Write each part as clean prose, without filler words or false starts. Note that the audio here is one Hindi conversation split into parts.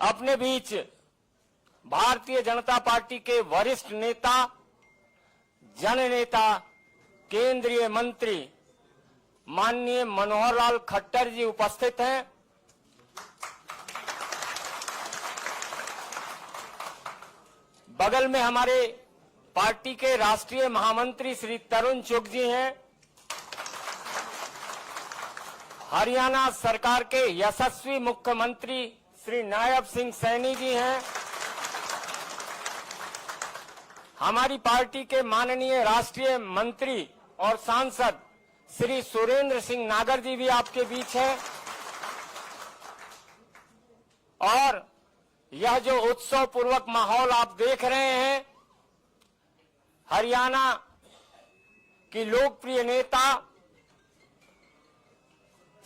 अपने बीच भारतीय जनता पार्टी के वरिष्ठ नेता, जननेता, केंद्रीय मंत्री माननीय मनोहर लाल खट्टर जी उपस्थित हैं। बगल में हमारे पार्टी के राष्ट्रीय महामंत्री श्री तरुण चुग जी हैं। हरियाणा सरकार के यशस्वी मुख्यमंत्री श्री नायब सिंह सैनी जी हैं। हमारी पार्टी के माननीय राष्ट्रीय मंत्री और सांसद श्री सुरेंद्र सिंह नागर जी भी आपके बीच हैं। और यह जो उत्सव पूर्वक माहौल आप देख रहे हैं, हरियाणा की लोकप्रिय नेता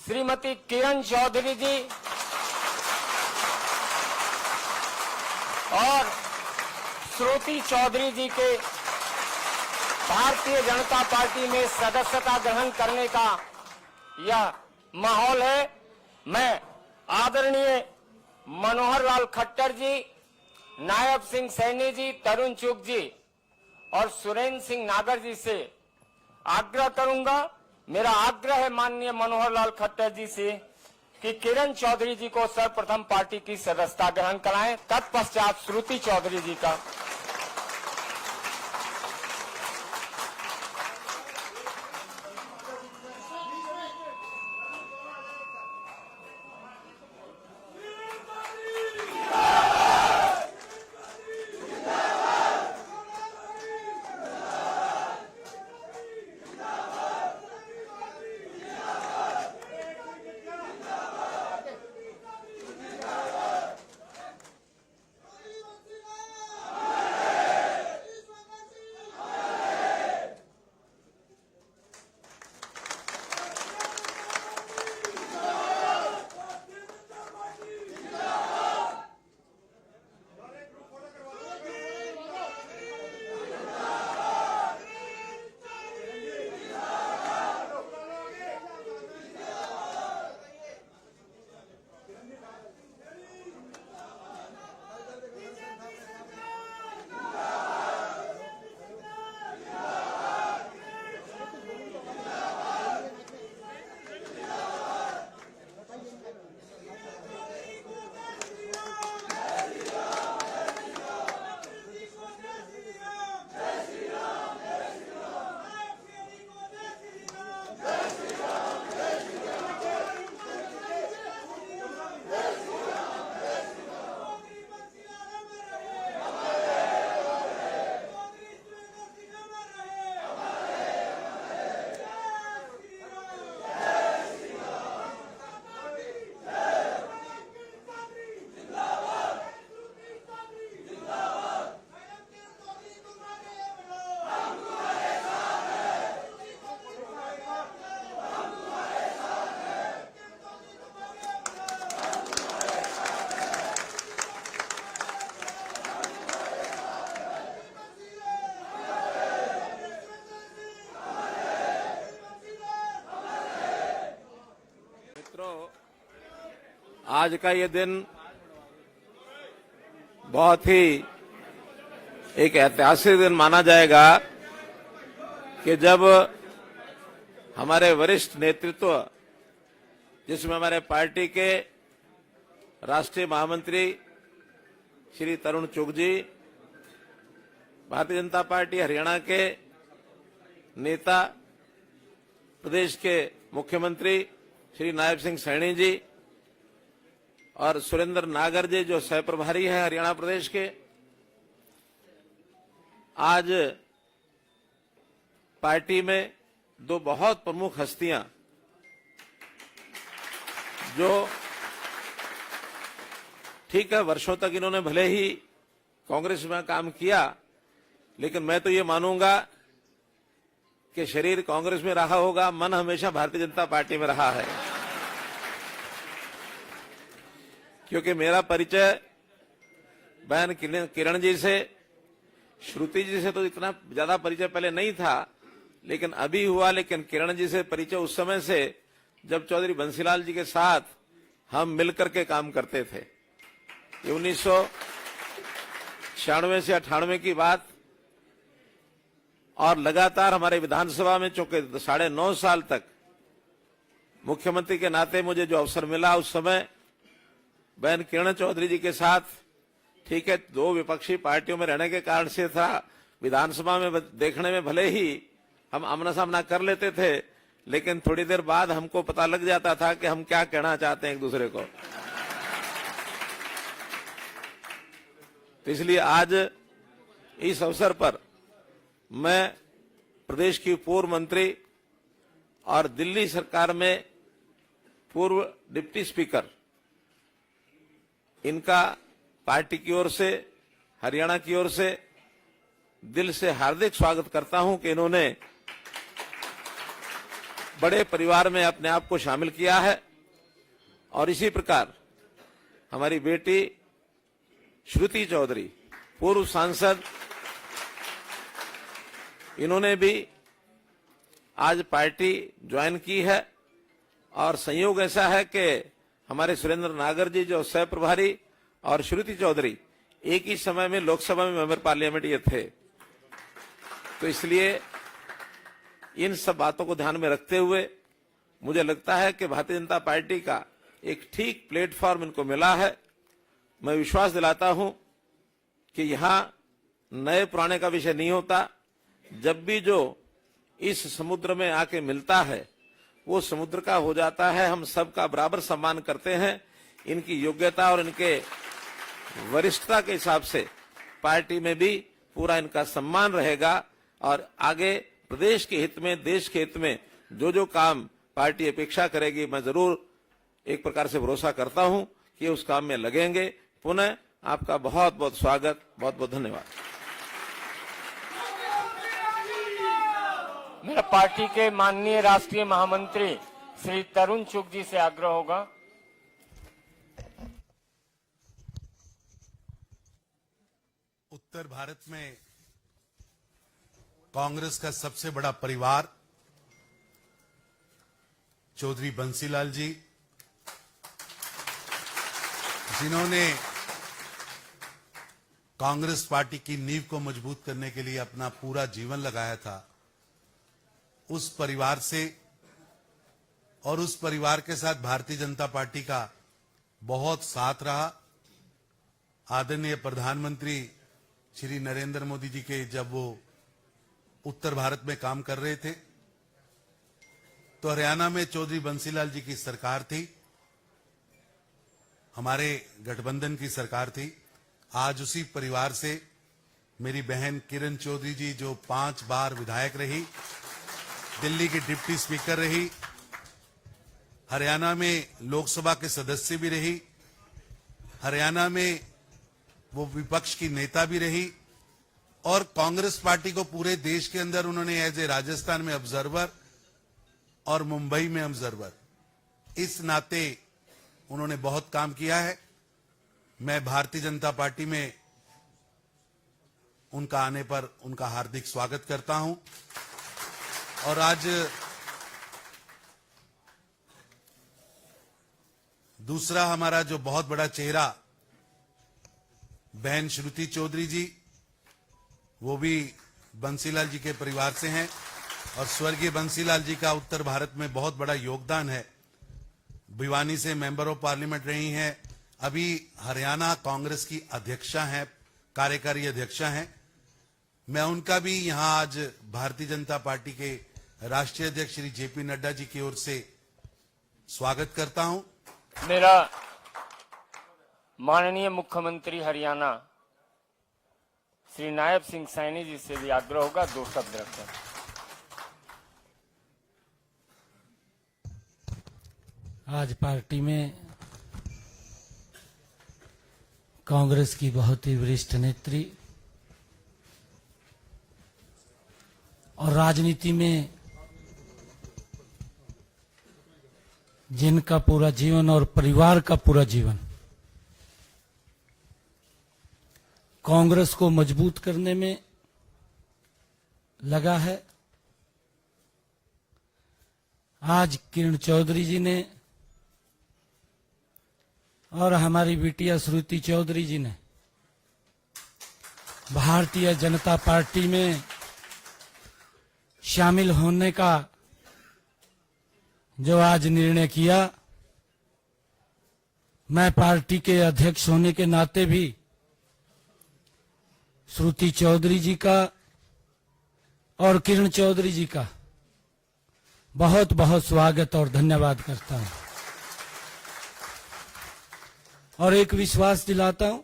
श्रीमती किरण चौधरी जी और श्रुति चौधरी जी के भारतीय जनता पार्टी में सदस्यता ग्रहण करने का यह माहौल है। मैं आदरणीय मनोहर लाल खट्टर जी, नायब सिंह सैनी जी, तरुण चुग जी और सुरेंद्र सिंह नागर जी से आग्रह करूंगा, मेरा आग्रह है माननीय मनोहर लाल खट्टर जी से कि किरण चौधरी जी को सर्वप्रथम पार्टी की सदस्यता ग्रहण कराएं, तत्पश्चात श्रुति चौधरी जी का। आज का ये दिन बहुत ही एक ऐतिहासिक दिन माना जाएगा कि जब हमारे वरिष्ठ नेतृत्व, जिसमें हमारे पार्टी के राष्ट्रीय महामंत्री श्री तरुण चुग जी, भारतीय जनता पार्टी हरियाणा के नेता प्रदेश के मुख्यमंत्री श्री नायब सिंह सैनी जी और सुरेंद्र नागर जी जो सह प्रभारी हैं हरियाणा प्रदेश के, आज पार्टी में दो बहुत प्रमुख हस्तियां जो ठीक है वर्षों तक इन्होंने भले ही कांग्रेस में काम किया, लेकिन मैं तो ये मानूंगा कि शरीर कांग्रेस में रहा होगा, मन हमेशा भारतीय जनता पार्टी में रहा है। क्योंकि मेरा परिचय बहन किरण जी से, श्रुति जी से तो इतना ज्यादा परिचय पहले नहीं था, लेकिन अभी हुआ। लेकिन किरण जी से परिचय उस समय से जब चौधरी बंसीलाल जी के साथ हम मिलकर के काम करते थे। ये 1996 से 98 की बात, और लगातार हमारे विधानसभा में चूंकि 9.5 साल तक मुख्यमंत्री के नाते मुझे जो अवसर मिला, उस समय बहन किरण चौधरी जी के साथ, ठीक है, 2 विपक्षी पार्टियों में रहने के कारण से था, विधानसभा में देखने में भले ही हम आमना सामना कर लेते थे, लेकिन थोड़ी देर बाद हमको पता लग जाता था कि हम क्या कहना चाहते हैं एक दूसरे को। तो इसलिए आज इस अवसर पर मैं प्रदेश की पूर्व मंत्री और दिल्ली सरकार में पूर्व डिप्टी स्पीकर, इनका पार्टी की ओर से, हरियाणा की ओर से दिल से हार्दिक स्वागत करता हूं कि इन्होंने बड़े परिवार में अपने आप को शामिल किया है। और इसी प्रकार हमारी बेटी श्रुति चौधरी, पूर्व सांसद, इन्होंने भी आज पार्टी ज्वाइन की है। और संयोग ऐसा है कि हमारे सुरेंद्र नागर जी जो सह प्रभारी और श्रुति चौधरी एक ही समय में लोकसभा में मेंबर पार्लियामेंट ये थे। तो इसलिए इन सब बातों को ध्यान में रखते हुए मुझे लगता है कि भारतीय जनता पार्टी का एक ठीक प्लेटफॉर्म इनको मिला है। मैं विश्वास दिलाता हूं कि यहां नए पुराने का विषय नहीं होता। जब भी जो इस समुद्र में आके मिलता है वो समुद्र का हो जाता है। हम सबका बराबर सम्मान करते हैं। इनकी योग्यता और इनके वरिष्ठता के हिसाब से पार्टी में भी पूरा इनका सम्मान रहेगा। और आगे प्रदेश के हित में, देश के हित में जो जो काम पार्टी अपेक्षा करेगी, मैं जरूर एक प्रकार से भरोसा करता हूं कि उस काम में लगेंगे। पुनः आपका बहुत बहुत स्वागत, बहुत बहुत धन्यवाद। मेरा पार्टी के माननीय राष्ट्रीय महामंत्री श्री तरुण चुग जी से आग्रह होगा। उत्तर भारत में कांग्रेस का सबसे बड़ा परिवार चौधरी बंसीलाल जी, जिन्होंने कांग्रेस पार्टी की नींव को मजबूत करने के लिए अपना पूरा जीवन लगाया था, उस परिवार से और उस परिवार के साथ भारतीय जनता पार्टी का बहुत साथ रहा। आदरणीय प्रधानमंत्री श्री नरेंद्र मोदी जी के जब वो उत्तर भारत में काम कर रहे थे तो हरियाणा में चौधरी बंसीलाल जी की सरकार थी, हमारे गठबंधन की सरकार थी। आज उसी परिवार से मेरी बहन किरण चौधरी जी, जो 5 बार विधायक रही, दिल्ली की डिप्टी स्पीकर रही, हरियाणा में लोकसभा के सदस्य भी रही, हरियाणा में वो विपक्ष की नेता भी रही, और कांग्रेस पार्टी को पूरे देश के अंदर उन्होंने एज ए राजस्थान में ऑब्जर्वर और मुंबई में ऑब्जर्वर, इस नाते उन्होंने बहुत काम किया है। मैं भारतीय जनता पार्टी में उनका आने पर उनका हार्दिक स्वागत करता हूं। और आज दूसरा हमारा जो बहुत बड़ा चेहरा बहन श्रुति चौधरी जी, वो भी बंसीलाल जी के परिवार से हैं और स्वर्गीय बंसीलाल जी का उत्तर भारत में बहुत बड़ा योगदान है। भिवानी से मेंबर ऑफ पार्लियामेंट रही हैं, अभी हरियाणा कांग्रेस की अध्यक्षा हैं, कार्यकारी अध्यक्षा हैं। मैं उनका भी यहां आज भारतीय जनता पार्टी के राष्ट्रीय अध्यक्ष श्री जेपी नड्डा जी की ओर से स्वागत करता हूं। मेरा माननीय मुख्यमंत्री हरियाणा श्री नायब सिंह सैनी जी से भी आग्रह होगा, 2 शब्द रखें। आज पार्टी में कांग्रेस की बहुत ही वरिष्ठ नेत्री और राजनीति में जिनका पूरा जीवन और परिवार का पूरा जीवन कांग्रेस को मजबूत करने में लगा है, आज किरण चौधरी जी ने और हमारी बिटिया श्रुति चौधरी जी ने भारतीय जनता पार्टी में शामिल होने का जो आज निर्णय किया, मैं पार्टी के अध्यक्ष होने के नाते भी श्रुति चौधरी जी का और किरण चौधरी जी का बहुत बहुत स्वागत और धन्यवाद करता हूं और एक विश्वास दिलाता हूं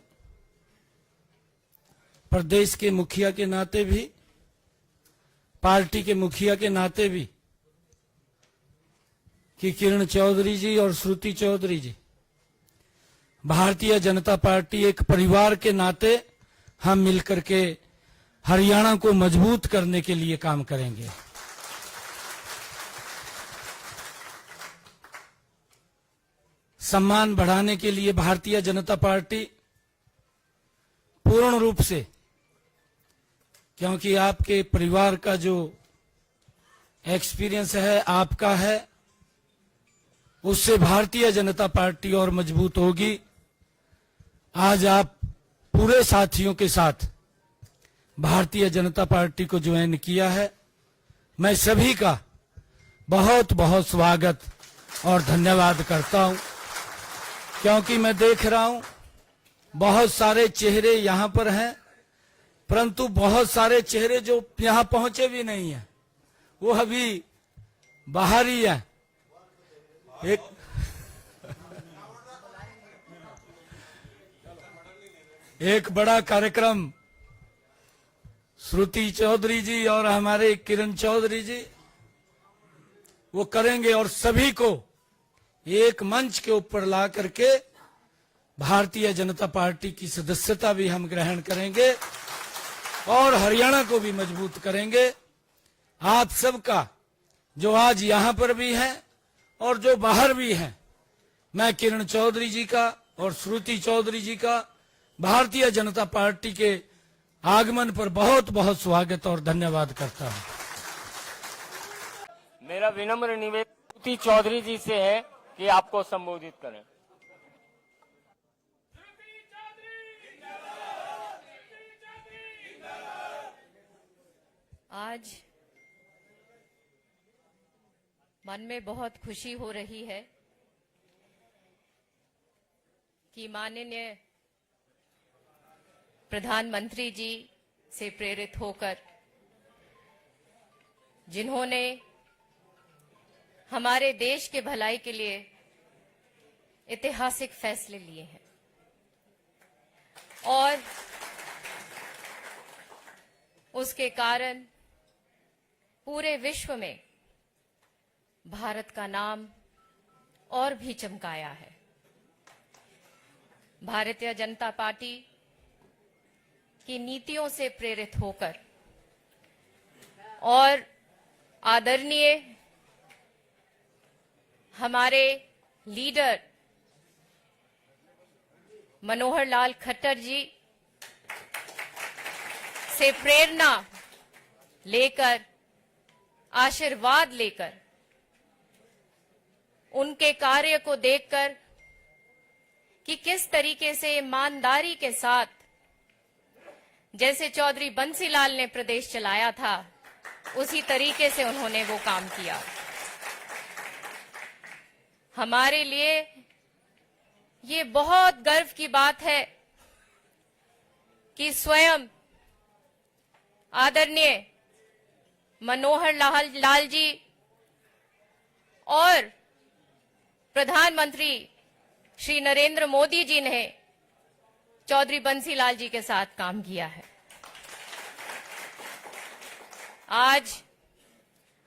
प्रदेश के मुखिया के नाते भी, पार्टी के मुखिया के नाते भी, कि किरण चौधरी जी और श्रुति चौधरी जी भारतीय जनता पार्टी एक परिवार के नाते हम मिलकर के हरियाणा को मजबूत करने के लिए काम करेंगे। सम्मान बढ़ाने के लिए भारतीय जनता पार्टी पूर्ण रूप से, क्योंकि आपके परिवार का जो एक्सपीरियंस है, आपका है, उससे भारतीय जनता पार्टी और मजबूत होगी। आज आप पूरे साथियों के साथ भारतीय जनता पार्टी को ज्वाइन किया है। मैं सभी का बहुत बहुत स्वागत और धन्यवाद करता हूं, क्योंकि मैं देख रहा हूं बहुत सारे चेहरे यहां पर हैं, परंतु बहुत सारे चेहरे जो यहां पहुंचे भी नहीं हैं, वो अभी बाहर ही हैं। एक बड़ा कार्यक्रम श्रुति चौधरी जी और हमारे किरण चौधरी जी वो करेंगे और सभी को एक मंच के ऊपर ला करके भारतीय जनता पार्टी की सदस्यता भी हम ग्रहण करेंगे और हरियाणा को भी मजबूत करेंगे। आप सबका जो आज यहां पर भी हैं और जो बाहर भी हैं, मैं किरण चौधरी जी का और श्रुति चौधरी जी का भारतीय जनता पार्टी के आगमन पर बहुत बहुत स्वागत और धन्यवाद करता हूं। मेरा विनम्र निवेदन श्रुति चौधरी जी से है कि आपको संबोधित करें। आज मन में बहुत खुशी हो रही है कि माननीय प्रधानमंत्री जी से प्रेरित होकर, जिन्होंने हमारे देश के भलाई के लिए ऐतिहासिक फैसले लिए हैं और उसके कारण पूरे विश्व में भारत का नाम और भी चमकाया है। भारतीय जनता पार्टी की नीतियों से प्रेरित होकर और आदरणीय हमारे लीडर मनोहर लाल खट्टर जी से प्रेरणा लेकर, आशीर्वाद लेकर, उनके कार्य को देखकर कि किस तरीके से ईमानदारी के साथ, जैसे चौधरी बंसीलाल ने प्रदेश चलाया था, उसी तरीके से उन्होंने वो काम किया। हमारे लिए ये बहुत गर्व की बात है कि स्वयं आदरणीय मनोहर लाल जी और प्रधानमंत्री श्री नरेंद्र मोदी जी ने चौधरी बंसीलाल जी के साथ काम किया है। आज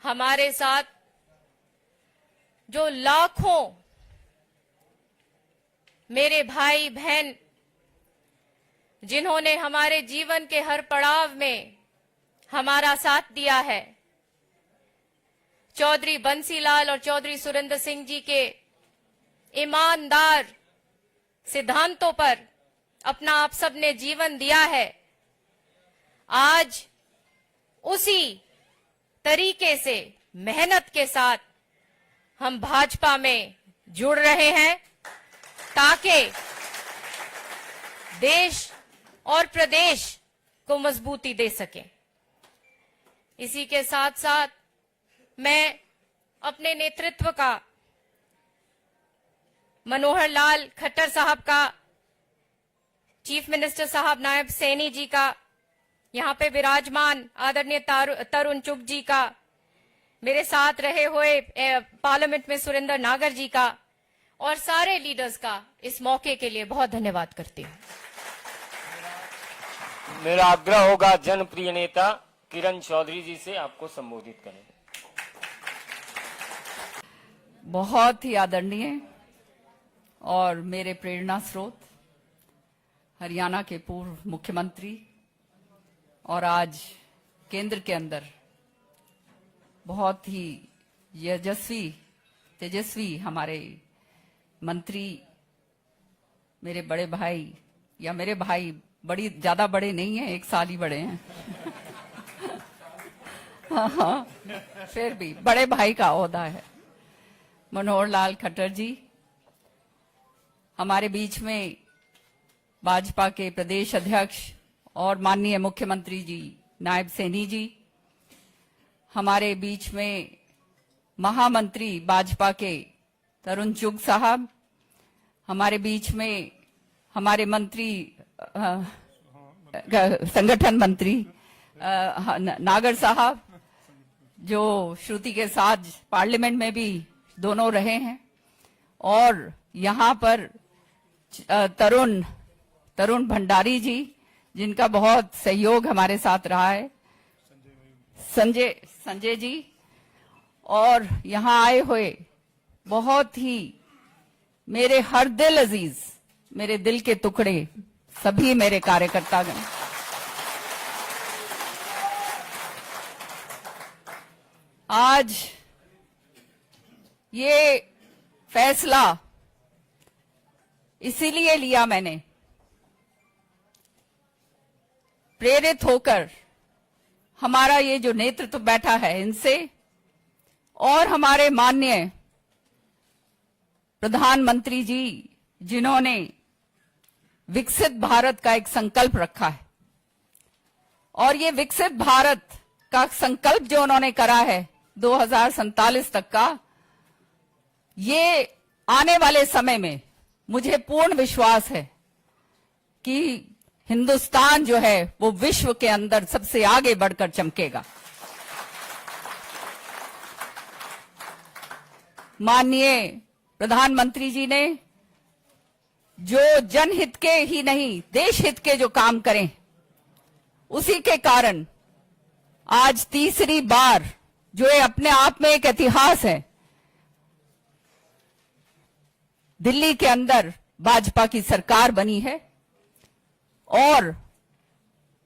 हमारे साथ जो लाखों मेरे भाई बहन, जिन्होंने हमारे जीवन के हर पड़ाव में हमारा साथ दिया है, चौधरी बंसीलाल और चौधरी सुरेंद्र सिंह जी के ईमानदार सिद्धांतों पर अपना आप सबने जीवन दिया है। आज उसी तरीके से मेहनत के साथ हम भाजपा में जुड़ रहे हैं ताकि देश और प्रदेश को मजबूती दे सके। इसी के साथ साथ मैं अपने नेतृत्व का, मनोहर लाल खट्टर साहब का, चीफ मिनिस्टर साहब नायब सैनी जी का, यहां पे विराजमान आदरणीय तरुण चुग जी का, मेरे साथ रहे हुए पार्लियामेंट में सुरेंद्र नागर जी का और सारे लीडर्स का इस मौके के लिए बहुत धन्यवाद करती हूं। मेरा आग्रह होगा जनप्रिय नेता किरण चौधरी जी से आपको संबोधित करें। बहुत ही आदरणीय और मेरे प्रेरणा स्रोत हरियाणा के पूर्व मुख्यमंत्री और आज केंद्र के अंदर बहुत ही तेजस्वी हमारे मंत्री, मेरे बड़े भाई, या मेरे भाई बड़ी ज्यादा बड़े नहीं हैं, 1 साल ही बड़े हैं हाँ, फिर भी बड़े भाई का ओहदा है, मनोहर लाल खट्टर जी, हमारे बीच में भाजपा के प्रदेश अध्यक्ष और माननीय मुख्यमंत्री जी नायब सैनी जी, हमारे बीच में महामंत्री भाजपा के तरुण चुग साहब, हमारे बीच में हमारे मंत्री संगठन मंत्री नागर साहब, जो श्रुति के साथ पार्लियामेंट में भी दोनों रहे हैं, और यहाँ पर तरुण भंडारी जी, जिनका बहुत सहयोग हमारे साथ रहा है, संजय जी, और यहाँ आए हुए बहुत ही मेरे हर दिल अजीज, मेरे दिल के टुकड़े सभी मेरे कार्यकर्तागण, आज ये फैसला इसीलिए लिया मैंने, प्रेरित होकर हमारा ये जो नेतृत्व बैठा है इनसे, और हमारे माननीय प्रधानमंत्री जी, जिन्होंने विकसित भारत का एक संकल्प रखा है, और ये विकसित भारत का संकल्प जो उन्होंने करा है 2047 तक का, ये आने वाले समय में मुझे पूर्ण विश्वास है कि हिंदुस्तान जो है वो विश्व के अंदर सबसे आगे बढ़कर चमकेगा। माननीय प्रधानमंत्री जी ने जो जनहित के ही नहीं देश हित के जो काम करें, उसी के कारण आज तीसरी बार, जो ये अपने आप में एक इतिहास है, दिल्ली के अंदर भाजपा की सरकार बनी है, और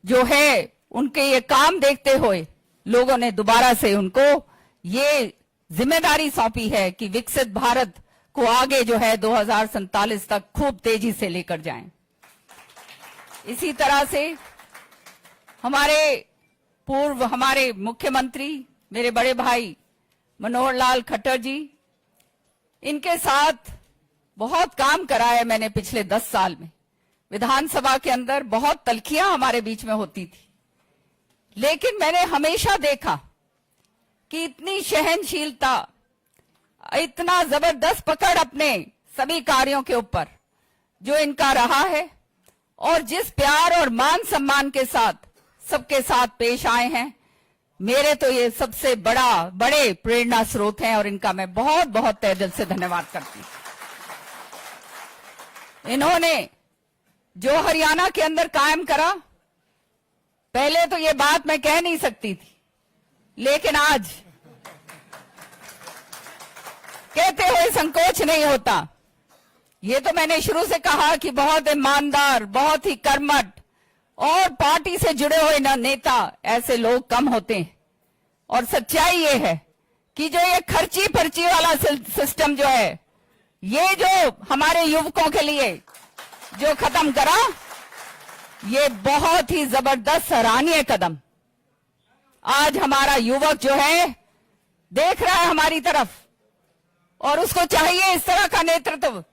जो है उनके ये काम देखते हुए लोगों ने दोबारा से उनको ये जिम्मेदारी सौंपी है कि विकसित भारत को आगे जो है 2047 तक खूब तेजी से लेकर जाएं। इसी तरह से हमारे मुख्यमंत्री, मेरे बड़े भाई मनोहर लाल खट्टर जी, इनके साथ बहुत काम करा है मैंने पिछले 10 साल में। विधानसभा के अंदर बहुत तल्खियां हमारे बीच में होती थी, लेकिन मैंने हमेशा देखा कि इतनी सहनशीलता, इतना जबरदस्त पकड़ अपने सभी कार्यों के ऊपर जो इनका रहा है, और जिस प्यार और मान सम्मान के साथ सबके साथ पेश आए हैं, मेरे तो ये सबसे बड़े प्रेरणा स्रोत हैं, और इनका मैं बहुत बहुत तहे दिल से धन्यवाद करती हूं। इन्होंने जो हरियाणा के अंदर कायम करा, पहले तो ये बात मैं कह नहीं सकती थी, लेकिन आज कहते हुए संकोच नहीं होता। ये तो मैंने शुरू से कहा कि बहुत ईमानदार, बहुत ही कर्मठ और पार्टी से जुड़े हुए नेता ऐसे लोग कम होते हैं, और सच्चाई ये है कि जो ये खर्ची पर्ची वाला सिस्टम जो है, ये जो हमारे युवकों के लिए जो खत्म करा, ये बहुत ही जबरदस्त सराहनीय कदम। आज हमारा युवक जो है देख रहा है हमारी तरफ, और उसको चाहिए इस तरह का नेतृत्व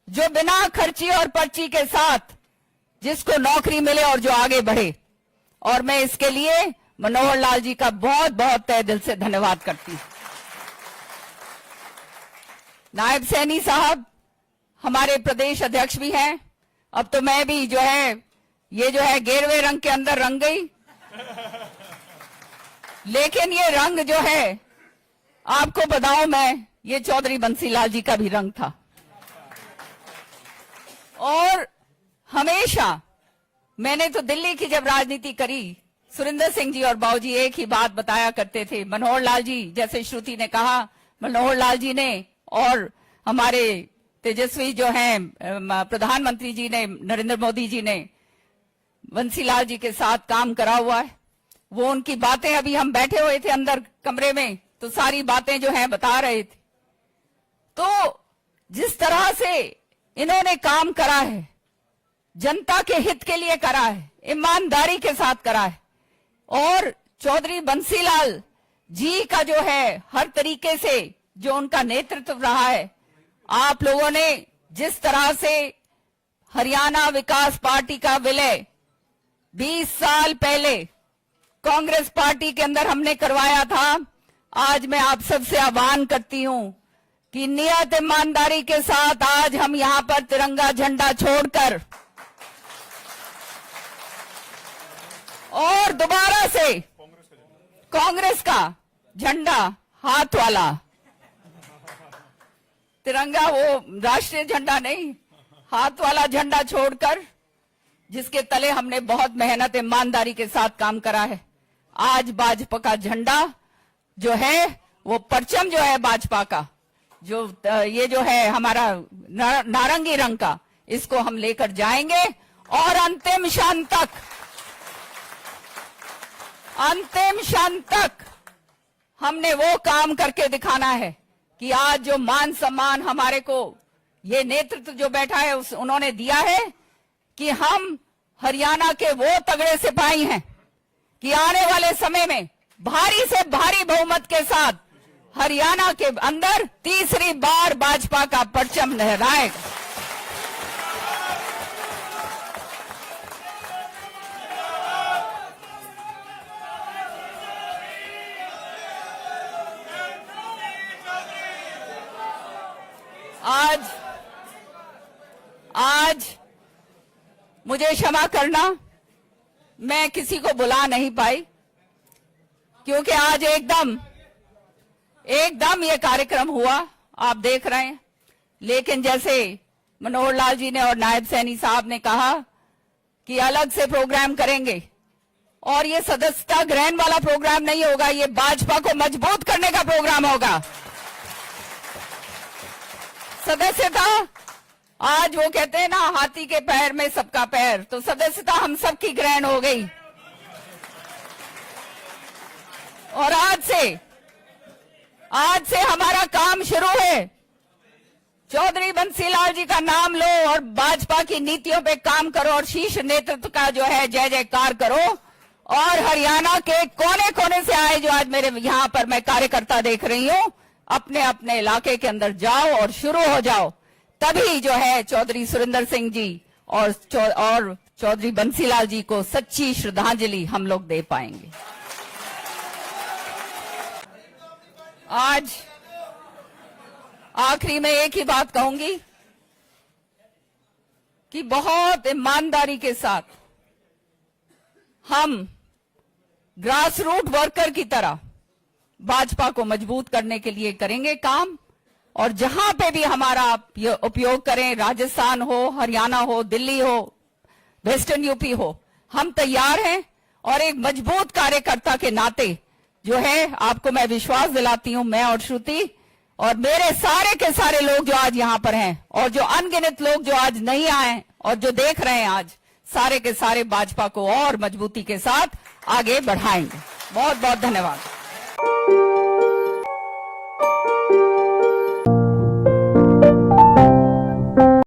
जो बिना खर्ची और पर्ची के साथ जिसको नौकरी मिले और जो आगे बढ़े। और मैं इसके लिए मनोहर लाल जी का बहुत बहुत तहे दिल से धन्यवाद करती हूं। नायब सैनी साहब हमारे प्रदेश अध्यक्ष भी हैं। अब तो मैं भी जो है ये जो है गेरवे रंग के अंदर रंग गई, लेकिन ये रंग जो है आपको बताऊं मैं, ये चौधरी बंसीलाल जी का भी रंग था। और हमेशा मैंने तो दिल्ली की जब राजनीति करी, सुरेंद्र सिंह जी और बाबूजी एक ही बात बताया करते थे। मनोहर लाल जी, जैसे श्रुति ने कहा, मनोहर लाल जी ने और हमारे तेजस्वी जो हैं प्रधानमंत्री जी ने, नरेंद्र मोदी जी ने बंसीलाल जी के साथ काम करा हुआ है। वो उनकी बातें, अभी हम बैठे हुए थे अंदर कमरे में तो सारी बातें जो हैं बता रहे थे। तो जिस तरह से इन्होंने काम करा है, जनता के हित के लिए करा है, ईमानदारी के साथ करा है। और चौधरी बंसीलाल जी का जो है हर तरीके से जो उनका नेतृत्व रहा है, आप लोगों ने जिस तरह से हरियाणा विकास पार्टी का विलय 20 साल पहले कांग्रेस पार्टी के अंदर हमने करवाया था, आज मैं आप सबसे आह्वान करती हूं कि नियत ईमानदारी के साथ आज हम यहां पर तिरंगा झंडा छोड़कर और दोबारा से कांग्रेस का झंडा, हाथ वाला तिरंगा, वो राष्ट्रीय झंडा नहीं, हाथ वाला झंडा छोड़कर, जिसके तले हमने बहुत मेहनत ईमानदारी के साथ काम करा है, आज भाजपा का झंडा जो है, वो परचम जो है भाजपा का, जो ये जो है हमारा नारंगी रंग का, इसको हम लेकर जाएंगे और अंतिम क्षण तक हमने वो काम करके दिखाना है कि आज जो मान सम्मान हमारे को ये नेतृत्व जो बैठा है उन्होंने दिया है कि हम हरियाणा के वो तगड़े सिपाही हैं कि आने वाले समय में भारी से भारी बहुमत के साथ हरियाणा के अंदर तीसरी बार भाजपा का परचम लहराएगा। आज मुझे क्षमा करना, मैं किसी को बुला नहीं पाई क्योंकि आज एकदम ये कार्यक्रम हुआ, आप देख रहे हैं। लेकिन जैसे मनोहर लाल जी ने और नायब सैनी साहब ने कहा कि अलग से प्रोग्राम करेंगे, और ये सदस्यता ग्रहण वाला प्रोग्राम नहीं होगा, ये भाजपा को मजबूत करने का प्रोग्राम होगा। सदस्यता, आज वो कहते हैं ना हाथी के पैर में सबका पैर, तो सदस्यता हम सबकी ग्रहण हो गई। और आज से हमारा काम शुरू है। चौधरी बंसीलाल जी का नाम लो और भाजपा की नीतियों पे काम करो और शीर्ष नेतृत्व का जो है जय जयकार करो। और हरियाणा के कोने कोने से आए जो आज मेरे यहाँ पर मैं कार्यकर्ता देख रही हूँ, अपने अपने इलाके के अंदर जाओ और शुरू हो जाओ। तभी जो है चौधरी सुरेंद्र सिंह जी और चौधरी बंसीलाल जी को सच्ची श्रद्धांजलि हम लोग दे पाएंगे। आज आखिरी में एक ही बात कहूंगी कि बहुत ईमानदारी के साथ हम ग्रास रूट वर्कर की तरह भाजपा को मजबूत करने के लिए करेंगे काम। और जहां पे भी हमारा उपयोग करें, राजस्थान हो, हरियाणा हो, दिल्ली हो, वेस्टर्न यूपी हो, हम तैयार हैं। और एक मजबूत कार्यकर्ता के नाते जो है आपको मैं विश्वास दिलाती हूं, मैं और श्रुति और मेरे सारे के सारे लोग जो आज यहां पर हैं और जो अनगिनत लोग जो आज नहीं आए और जो देख रहे हैं आज, सारे के सारे भाजपा को और मजबूती के साथ आगे बढ़ाएंगे। बहुत बहुत धन्यवाद।